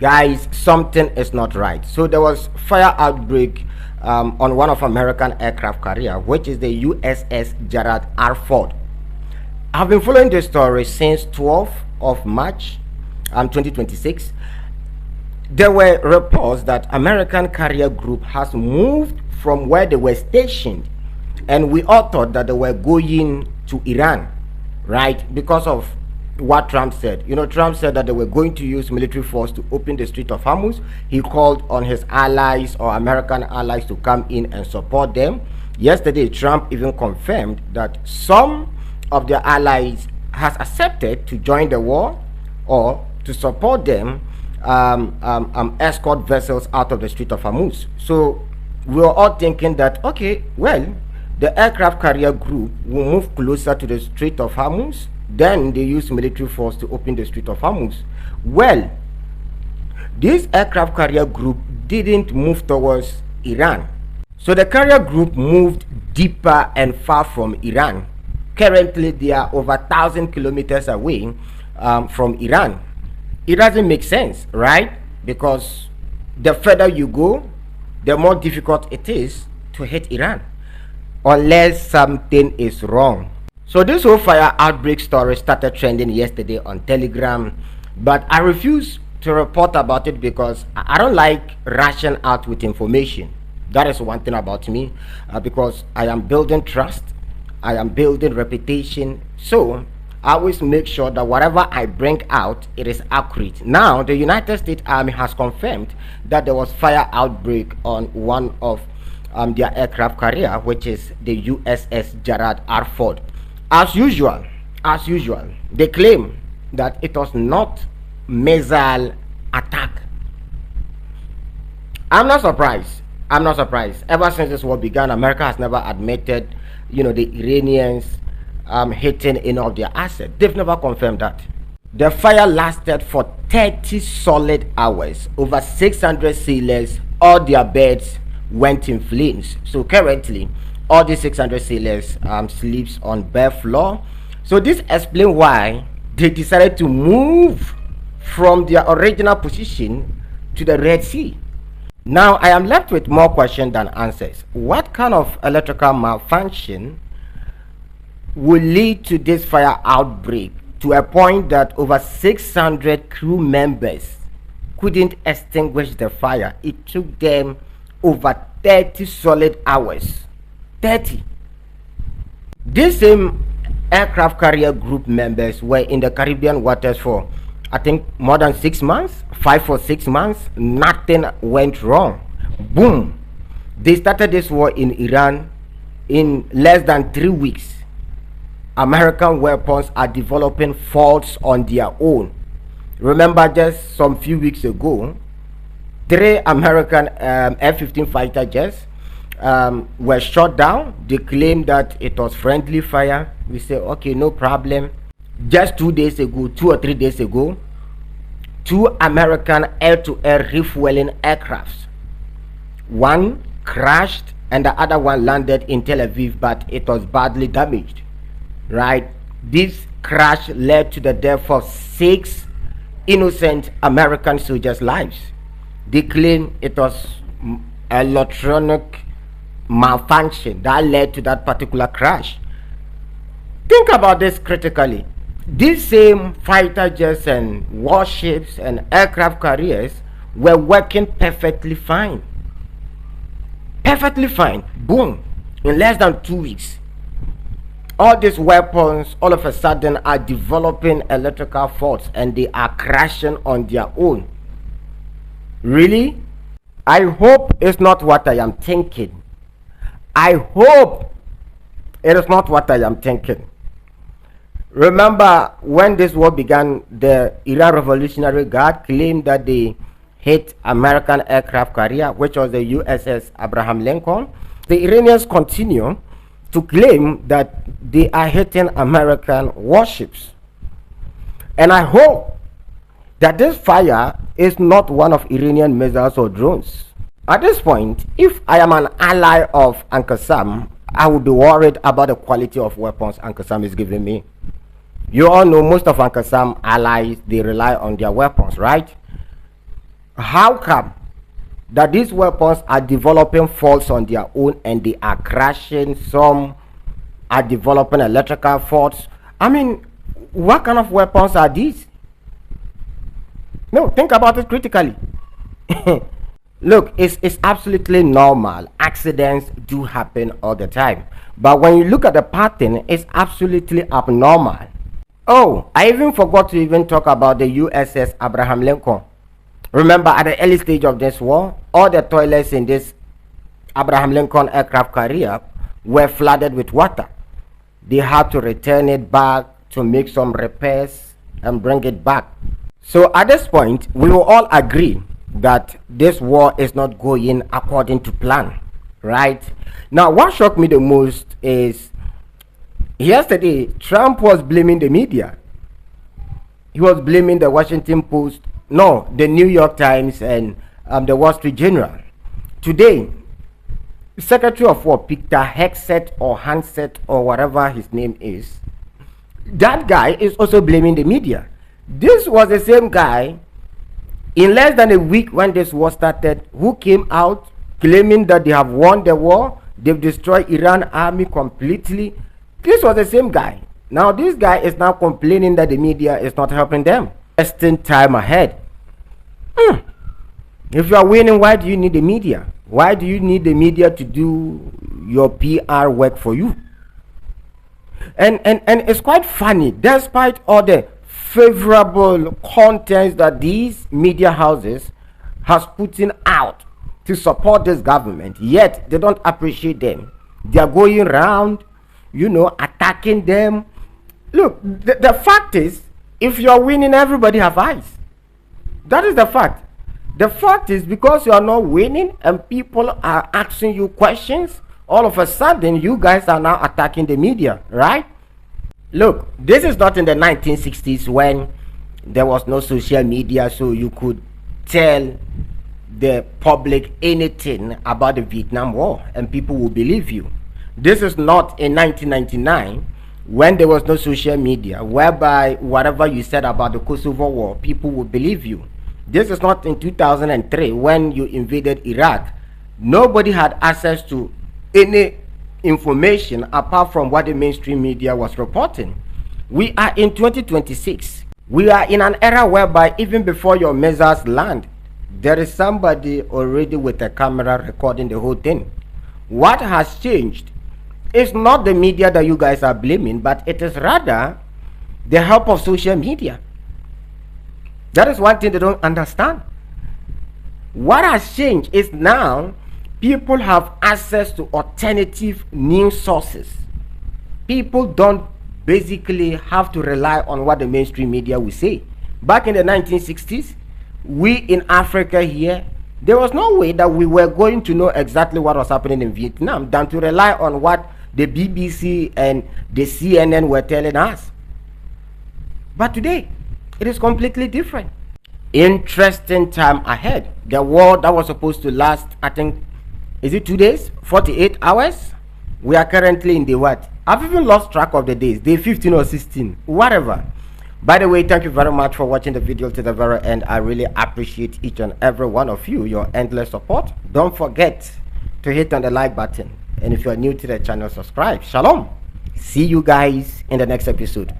Guys, something is not right. So there was fire outbreak on one of American aircraft carrier, which is the USS Gerald R. I've been following this story since 12th of March 2026. There were reports that American carrier group has moved from where they were stationed, and we all thought that they were going to Iran, right? Because of what Trump said. Trump said that they were going to use military force to open the Strait of Hormuz. He called on his allies or American allies to come in and support them. Yesterday, Trump even confirmed that some of their allies has accepted to join the war or to support them, escort vessels out of the Strait of Hormuz. So we were all thinking that, okay, well, the aircraft carrier group will move closer to the Strait of Hormuz, then they use military force to open the Strait of Hormuz. Well, this aircraft carrier group didn't move towards Iran. So the carrier group moved deeper and far from Iran. Currently, they are over 1,000 kilometers away from Iran. It doesn't make sense, right? Because the further you go, the more difficult it is to hit Iran, unless something is wrong. So this whole fire outbreak story started trending yesterday on Telegram, but I refuse to report about it because I don't like rushing out with information. That is one thing about me, because I am building trust, I am building reputation. So I always make sure that whatever I bring out, it is accurate. Now, the United States Army has confirmed that there was fire outbreak on one of their aircraft carrier, which is the USS Gerald R. As usual, they claim that it was not missile attack. I'm not surprised. Ever since this war began, America has never admitted, the Iranians hitting any of their assets. They've never confirmed that. The fire lasted for 30 solid hours. Over 600 sailors, all their beds went in flames. So currently, all these 600 sailors sleeps on bare floor. So this explains why they decided to move from their original position to the Red Sea. Now I am left with more questions than answers. What kind of electrical malfunction will lead to this fire outbreak to a point that over 600 crew members couldn't extinguish the fire? It took them over 30 solid hours. 30. These same aircraft carrier group members were in the Caribbean waters for, I think, more than 6 months, 5 or 6 months. Nothing went wrong. Boom. They started this war in Iran in less than 3 weeks. American weapons are developing faults on their own. Remember, just some few weeks ago, 3 American F-15 fighter jets were shot down. They claimed that it was friendly fire. We say, okay, no problem. Just 2 days ago, 2 or 3 days ago, 2 American air-to-air refueling aircrafts, one crashed and the other one landed in Tel Aviv, but it was badly damaged, right? This crash led to the death of 6 innocent American soldiers' lives. They claim it was electronic malfunction that led to that particular crash. Think about this critically. These same fighter jets and warships and aircraft carriers were working perfectly fine. Perfectly fine. Boom. In less than 2 weeks, all these weapons all of a sudden are developing electrical faults and they are crashing on their own. Really? I hope it's not what I am thinking. I hope it is not what I am thinking. Remember, when this war began, the Iran Revolutionary Guard claimed that they hit American aircraft carrier, which was the USS Abraham Lincoln. The Iranians continue to claim that they are hitting American warships. And I hope that this fire is not one of Iranian missiles or drones. At this point, if I am an ally of Uncle Sam, I would be worried about the quality of weapons Uncle Sam is giving me. You all know most of Uncle Sam allies, they rely on their weapons, right? How come that these weapons are developing faults on their own and they are crashing? Some are developing electrical faults. I mean, what kind of weapons are these? No, think about it critically. Look, it's absolutely normal. Accidents do happen all the time. But when you look at the pattern, it's absolutely abnormal. Oh, I even forgot to even talk about the USS Abraham Lincoln. Remember, at the early stage of this war, all the toilets in this Abraham Lincoln aircraft carrier were flooded with water. They had to return it back to make some repairs and bring it back. So at this point, we will all agree that this war is not going according to plan, right? Now, what shocked me the most is yesterday, Trump was blaming the media. He was blaming the Washington Post, no, the New York Times and the Wall Street Journal. Today, Secretary of War Peter Hegseth or Hanseth or whatever his name is, that guy is also blaming the media. This was the same guy in less than a week when this war started who came out claiming that they have won the war, they've destroyed Iran army completely. This was the same guy. Now this guy is now complaining that the media is not helping them. Testing time ahead. If you are winning, why do you need the media? Why do you need the media to do your PR work for you? And it's quite funny, despite all the favorable contents that these media houses has putting out to support this government, yet they don't appreciate them. They are going around, attacking them. Look, the fact is, if you are winning, everybody have eyes. That is the fact. The fact is, because you are not winning and people are asking you questions, all of a sudden you guys are now attacking the media, right? Look, this is not in the 1960s when there was no social media, so you could tell the public anything about the Vietnam War and people will believe you. This is not in 1999 when there was no social media, whereby whatever you said about the Kosovo War, people will believe you. This is not in 2003 when you invaded Iraq. Nobody had access to any information apart from what the mainstream media was reporting. We are in 2026. We are in an era whereby even before your missiles land, there is somebody already with a camera recording the whole thing. What has changed is not the media that you guys are blaming, but it is rather the help of social media. That is one thing they don't understand. What has changed is now people have access to alternative news sources. People don't basically have to rely on what the mainstream media will say. Back in the 1960s, we in Africa here, there was no way that we were going to know exactly what was happening in Vietnam than to rely on what the BBC and the CNN were telling us. But today, it is completely different. Interesting time ahead. The war that was supposed to last, I think, is it 2 days? 48 hours? We are currently in the what? I've even lost track of the days. Day 15 or 16. Whatever. By the way, thank you very much for watching the video to the very end. I really appreciate each and every one of you, your endless support. Don't forget to hit on the like button. And if you are new to the channel, subscribe. Shalom. See you guys in the next episode.